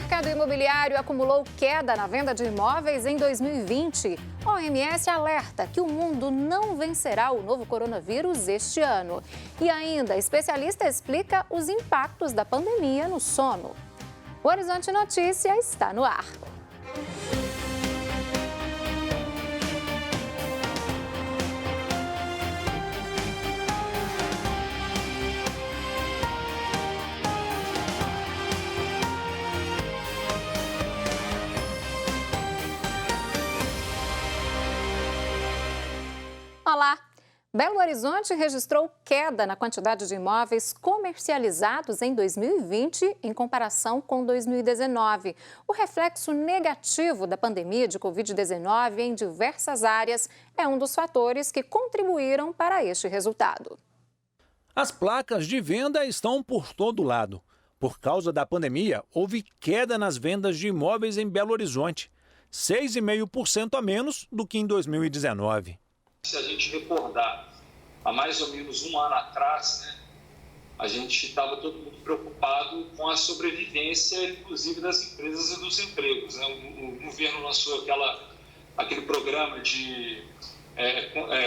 mercado imobiliário acumulou queda na venda de imóveis em 2020. A OMS alerta que o mundo não vencerá o novo coronavírus este ano. E ainda, especialista explica os impactos da pandemia no sono. O Horizonte Notícia está no ar. Olá! Belo Horizonte registrou queda na quantidade de imóveis comercializados em 2020 em comparação com 2019. O reflexo negativo da pandemia de Covid-19 em diversas áreas é um dos fatores que contribuíram para este resultado. As placas de venda estão por todo lado. Por causa da pandemia, houve queda nas vendas de imóveis em Belo Horizonte, 6,5% a menos do que em 2019. Se a gente recordar, há mais ou menos um ano atrás, a gente estava todo mundo preocupado com a sobrevivência, inclusive das empresas e dos empregos. O governo lançou aquele programa de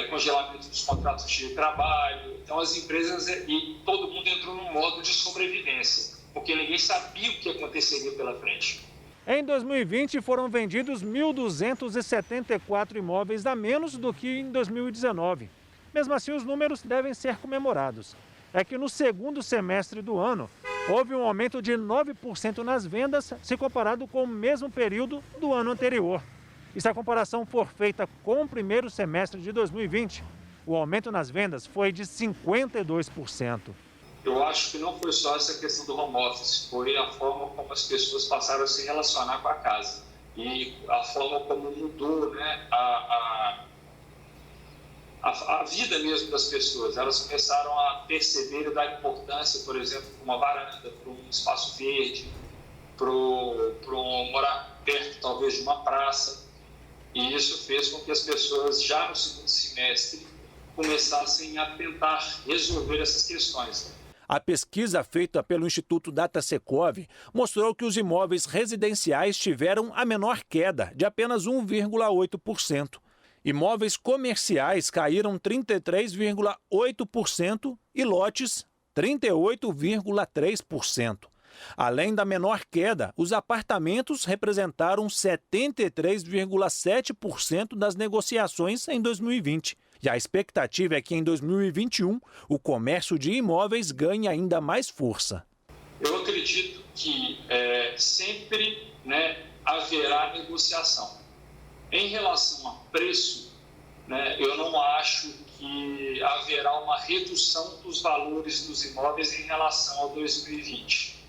congelamento dos contratos de trabalho. Então, as empresas e todo mundo entrou num modo de sobrevivência, porque ninguém sabia o que aconteceria pela frente. Em 2020, foram vendidos 1.274 imóveis a menos do que em 2019. Mesmo assim, os números devem ser comemorados. É que no segundo semestre do ano, houve um aumento de 9% nas vendas, se comparado com o mesmo período do ano anterior. E se a comparação for feita com o primeiro semestre de 2020, o aumento nas vendas foi de 52%. Eu acho que não foi só essa questão do home office, foi a forma como as pessoas passaram a se relacionar com a casa e a forma como mudou, a vida mesmo das pessoas. Elas começaram a perceber e dar importância, por exemplo, para uma varanda, para um espaço verde, para morar perto, talvez, de uma praça. E isso fez com que as pessoas, já no segundo semestre, começassem a tentar resolver essas questões. A pesquisa feita pelo Instituto Datasecovi mostrou que os imóveis residenciais tiveram a menor queda, de apenas 1,8%. Imóveis comerciais caíram 33,8% e lotes 38,3%. Além da menor queda, os apartamentos representaram 73,7% das negociações em 2020. E a expectativa é que em 2021 o comércio de imóveis ganhe ainda mais força. Eu acredito que sempre haverá negociação. Em relação a preço, eu não acho que haverá uma redução dos valores dos imóveis em relação ao 2020.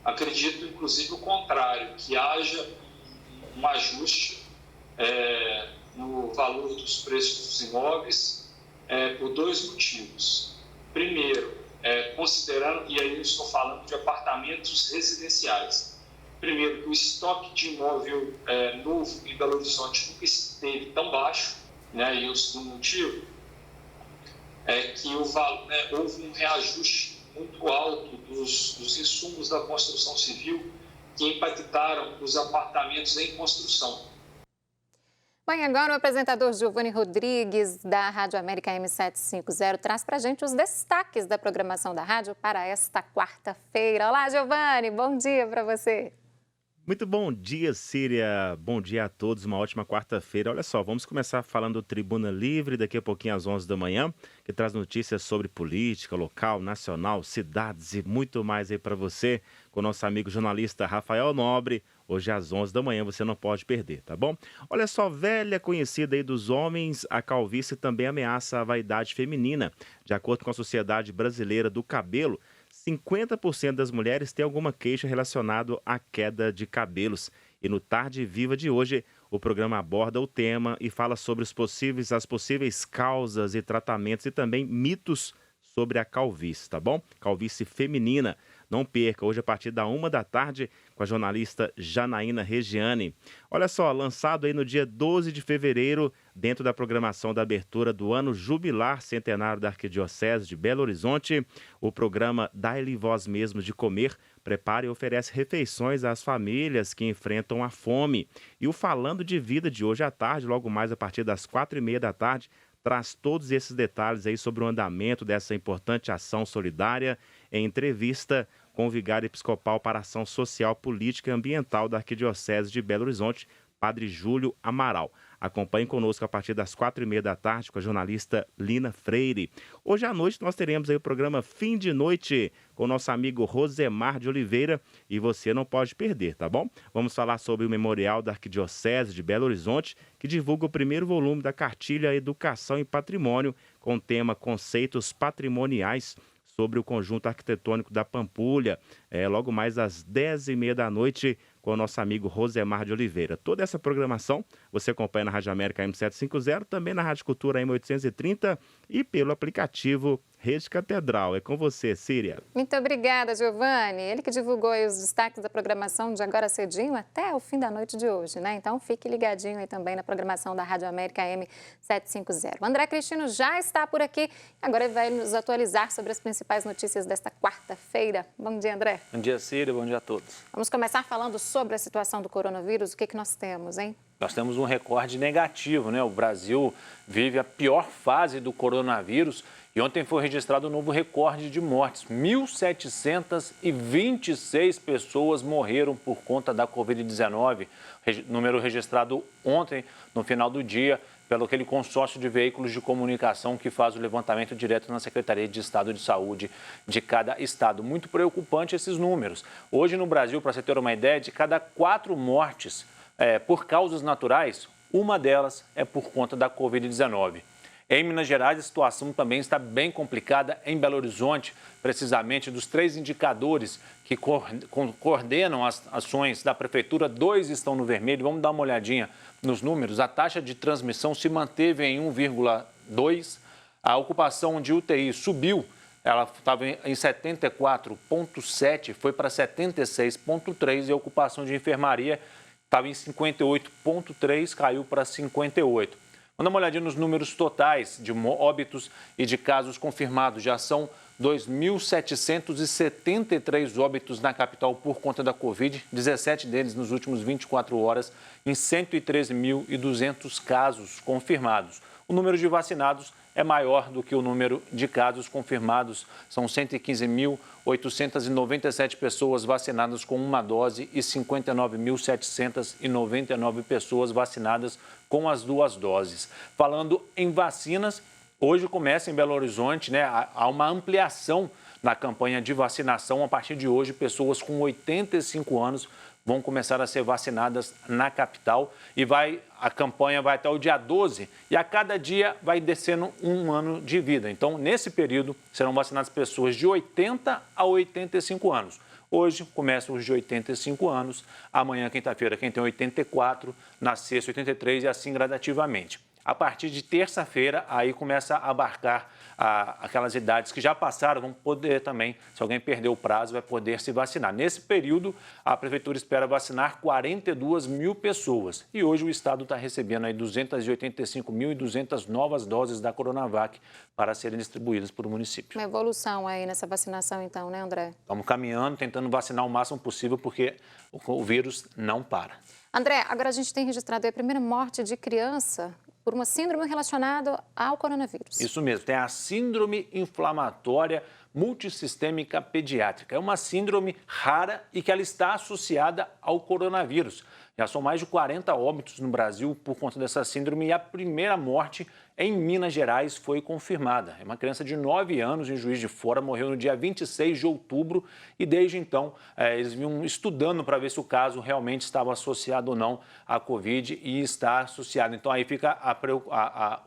Acredito, inclusive, o contrário, que haja um ajuste no valor dos preços dos imóveis por dois motivos. Primeiro, considerando, e aí eu estou falando de apartamentos residenciais. Primeiro, que o estoque de imóvel novo em Belo Horizonte nunca esteve tão baixo, e o segundo motivo é que houve um reajuste muito alto dos insumos da construção civil que impactaram os apartamentos em construção. Bem, agora o apresentador Giovanni Rodrigues, da Rádio América M750, traz para a gente os destaques da programação da rádio para esta quarta-feira. Olá, Giovanni, bom dia para você. Muito bom dia, Síria. Bom dia a todos, uma ótima quarta-feira. Olha só, vamos começar falando do Tribuna Livre, daqui a pouquinho às 11 da manhã, que traz notícias sobre política, local, nacional, cidades e muito mais aí para você, com o nosso amigo jornalista Rafael Nobre. Hoje às 11 da manhã você não pode perder, tá bom? Olha só, velha conhecida aí dos homens, a calvície também ameaça a vaidade feminina. De acordo com a Sociedade Brasileira do Cabelo, 50% das mulheres têm alguma queixa relacionada à queda de cabelos. E no Tarde Viva de hoje, o programa aborda o tema e fala sobre as possíveis causas e tratamentos e também mitos sobre a calvície, tá bom? Calvície feminina. Não perca, hoje a partir da 13h com a jornalista Janaína Regiane. Olha só, lançado aí no dia 12 de fevereiro, dentro da programação da abertura do ano jubilar centenário da Arquidiocese de Belo Horizonte, o programa Dai-lhe Voz Mesmo de Comer prepara e oferece refeições às famílias que enfrentam a fome. E o Falando de Vida de hoje à tarde, logo mais a partir das 4h30 traz todos esses detalhes aí sobre o andamento dessa importante ação solidária em entrevista com o vigário episcopal para Ação Social, Política e Ambiental da Arquidiocese de Belo Horizonte, Padre Júlio Amaral. Acompanhe conosco a partir das 4h30 com a jornalista Lina Freire. Hoje à noite nós teremos aí o programa Fim de Noite com o nosso amigo Rosemar de Oliveira e você não pode perder, tá bom? Vamos falar sobre o Memorial da Arquidiocese de Belo Horizonte, que divulga o primeiro volume da cartilha Educação e Patrimônio com o tema Conceitos Patrimoniais sobre o conjunto arquitetônico da Pampulha, logo mais às 10h30 com o nosso amigo Rosemar de Oliveira. Toda essa programação você acompanha na Rádio América M750, também na Rádio Cultura M830 e pelo aplicativo Rede Catedral. É com você, Síria. Muito obrigada, Giovanni. Ele que divulgou aí os destaques da programação de agora cedinho até o fim da noite de hoje, né? Então fique ligadinho aí também na programação da Rádio América M750. O André Cristino já está por aqui. Agora ele vai nos atualizar sobre as principais notícias desta quarta-feira. Bom dia, André. Bom dia, Síria. Bom dia a todos. Vamos começar falando sobre a situação do coronavírus. O que nós temos, hein? Nós temos um recorde negativo, né? O Brasil vive a pior fase do coronavírus e ontem foi registrado um novo recorde de mortes. 1.726 pessoas morreram por conta da Covid-19, número registrado ontem, no final do dia, pelo aquele consórcio de veículos de comunicação que faz o levantamento direto na Secretaria de Estado de Saúde de cada estado. Muito preocupante esses números. Hoje no Brasil, para você ter uma ideia, de cada 4 mortes por causas naturais, uma delas é por conta da Covid-19. Em Minas Gerais, a situação também está bem complicada. Em Belo Horizonte, precisamente dos 3 indicadores que coordenam as ações da Prefeitura, 2 estão no vermelho. Vamos dar uma olhadinha nos números. A taxa de transmissão se manteve em 1,2. A ocupação de UTI subiu. Ela estava em 74,7, foi para 76,3 e a ocupação de enfermaria estava em 58,3, caiu para 58. Vamos dar uma olhadinha nos números totais de óbitos e de casos confirmados. Já são 2.773 óbitos na capital por conta da Covid, 17 deles nos últimos 24 horas, em 113.200 casos confirmados. O número de vacinados é maior do que o número de casos confirmados. São 115.897 pessoas vacinadas com uma dose e 59.799 pessoas vacinadas com as 2 doses. Falando em vacinas, hoje começa em Belo Horizonte, né? Há uma ampliação na campanha de vacinação. A partir de hoje, pessoas com 85 anos vão começar a ser vacinadas na capital e a campanha vai até o dia 12 e a cada dia vai descendo 1 ano de vida. Então, nesse período, serão vacinadas pessoas de 80 a 85 anos. Hoje começam os de 85 anos, amanhã, quinta-feira, quem tem 84, na sexta, 83 e assim gradativamente. A partir de terça-feira, aí começa a abarcar aquelas idades que já passaram, vão poder também, se alguém perdeu o prazo, vai poder se vacinar. Nesse período, a Prefeitura espera vacinar 42 mil pessoas. E hoje o Estado está recebendo aí 285.200 novas doses da Coronavac para serem distribuídas por o município. Uma evolução aí nessa vacinação então, né, André? Estamos caminhando, tentando vacinar o máximo possível, porque o vírus não para. André, agora a gente tem registrado a primeira morte de criança por uma síndrome relacionada ao coronavírus. Isso mesmo, tem a síndrome inflamatória multissistêmica pediátrica. É uma síndrome rara e que ela está associada ao coronavírus. Já são mais de 40 óbitos no Brasil por conta dessa síndrome e a primeira morte em Minas Gerais foi confirmada. É uma criança de 9 anos em Juiz de Fora, morreu no dia 26 de outubro e desde então eles vinham estudando para ver se o caso realmente estava associado ou não à Covid e está associado. Então aí fica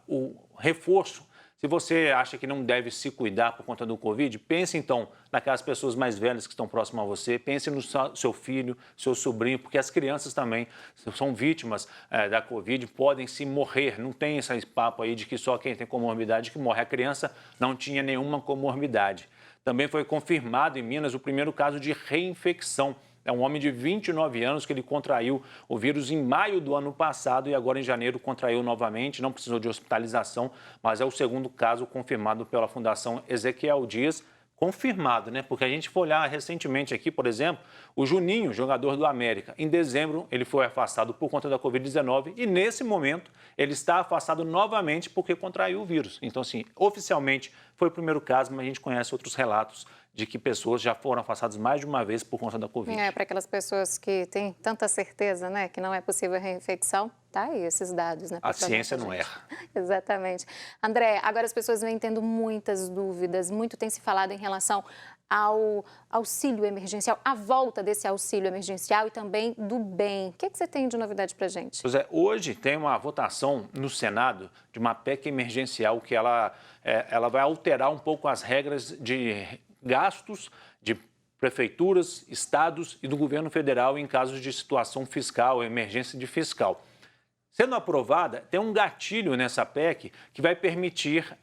o reforço. Se você acha que não deve se cuidar por conta do Covid, pense então naquelas pessoas mais velhas que estão próximas a você, pense no seu filho, seu sobrinho, porque as crianças também são vítimas da Covid, podem se morrer. Não tem esse papo aí de que só quem tem comorbidade que morre. A criança não tinha nenhuma comorbidade. Também foi confirmado em Minas o primeiro caso de reinfecção. É um homem de 29 anos que ele contraiu o vírus em maio do ano passado e agora em janeiro contraiu novamente, não precisou de hospitalização, mas é o segundo caso confirmado pela Fundação Ezequiel Dias. Confirmado, né? Porque a gente foi olhar recentemente aqui, por exemplo, o Juninho, jogador do América. Em dezembro, ele foi afastado por conta da Covid-19 e, nesse momento, ele está afastado novamente porque contraiu o vírus. Então, assim, oficialmente foi o primeiro caso, mas a gente conhece outros relatos de que pessoas já foram afastadas mais de uma vez por conta da Covid. Para aquelas pessoas que têm tanta certeza, né, que não é possível a reinfecção, tá aí esses dados, né? A ciência não erra. Exatamente. André, agora as pessoas vêm tendo muitas dúvidas, muito tem se falado em relação ao auxílio emergencial, a volta desse auxílio emergencial e também do bem. O que você tem de novidade para a gente? Pois é, hoje tem uma votação no Senado de uma PEC emergencial que ela vai alterar um pouco as regras de gastos de prefeituras, estados e do governo federal em casos de situação fiscal, emergência de fiscal. Sendo aprovada, tem um gatilho nessa PEC que vai permitir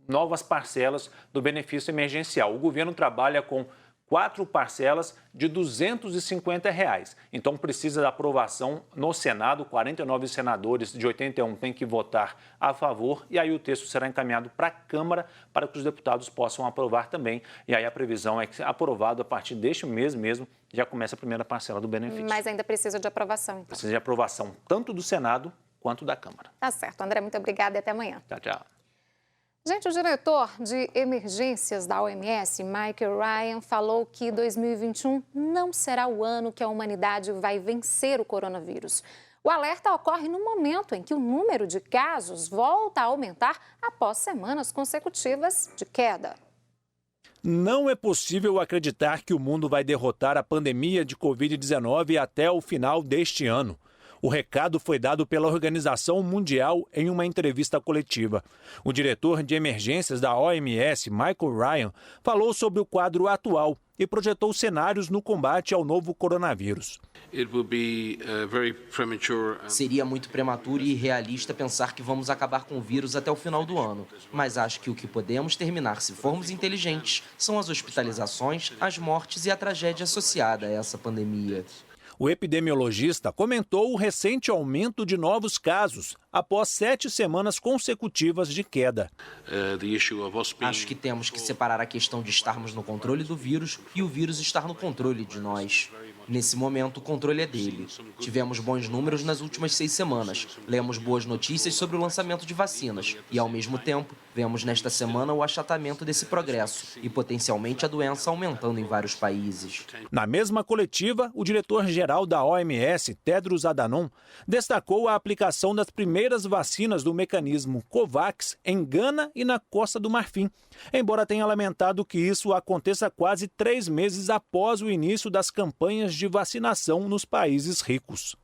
novas parcelas do benefício emergencial. O governo trabalha com 4 parcelas de R$ 250. Então, precisa da aprovação no Senado. 49 senadores de 81 têm que votar a favor e aí o texto será encaminhado para a Câmara para que os deputados possam aprovar também. E aí a previsão é que, aprovado a partir deste mês mesmo, já começa a primeira parcela do benefício. Mas ainda precisa de aprovação, então. Precisa de aprovação tanto do Senado quanto da Câmara. Tá certo. André, muito obrigada e até amanhã. Tchau, tchau. Gente, o diretor de emergências da OMS, Michael Ryan, falou que 2021 não será o ano que a humanidade vai vencer o coronavírus. O alerta ocorre no momento em que o número de casos volta a aumentar após semanas consecutivas de queda. Não é possível acreditar que o mundo vai derrotar a pandemia de Covid-19 até o final deste ano. O recado foi dado pela Organização Mundial em uma entrevista coletiva. O diretor de emergências da OMS, Michael Ryan, falou sobre o quadro atual e projetou cenários no combate ao novo coronavírus. Seria muito prematuro e irrealista pensar que vamos acabar com o vírus até o final do ano. Mas acho que o que podemos terminar, se formos inteligentes, são as hospitalizações, as mortes e a tragédia associada a essa pandemia. O epidemiologista comentou o recente aumento de novos casos após 7 semanas consecutivas de queda. Acho que temos que separar a questão de estarmos no controle do vírus e o vírus estar no controle de nós. Nesse momento, o controle é dele. Tivemos bons números nas últimas 6 semanas. Lemos boas notícias sobre o lançamento de vacinas. E, ao mesmo tempo, vemos nesta semana o achatamento desse progresso e, potencialmente, a doença aumentando em vários países. Na mesma coletiva, o diretor-geral da OMS, Tedros Adhanom, destacou a aplicação das primeiras vacinas do mecanismo COVAX em Gana e na Costa do Marfim, embora tenha lamentado que isso aconteça quase 3 meses após o início das campanhas de vacinação nos países ricos.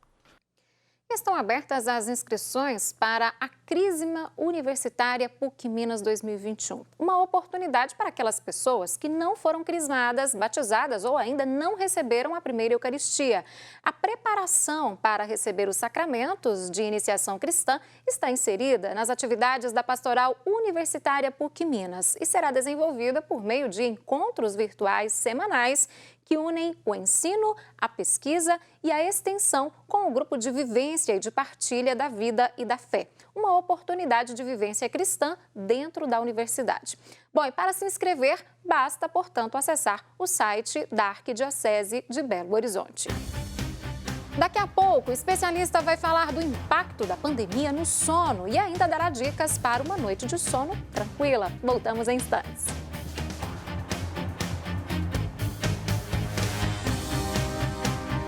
Estão abertas as inscrições para a Crisma Universitária PUC Minas 2021. Uma oportunidade para aquelas pessoas que não foram crismadas, batizadas ou ainda não receberam a primeira Eucaristia. A preparação para receber os sacramentos de iniciação cristã está inserida nas atividades da Pastoral Universitária PUC Minas e será desenvolvida por meio de encontros virtuais semanais que unem o ensino, a pesquisa e a extensão com o grupo de vivência e de partilha da vida e da fé. Uma oportunidade de vivência cristã dentro da universidade. Bom, e para se inscrever, basta, portanto, acessar o site da Arquidiocese de Belo Horizonte. Daqui a pouco, o especialista vai falar do impacto da pandemia no sono e ainda dará dicas para uma noite de sono tranquila. Voltamos em instantes.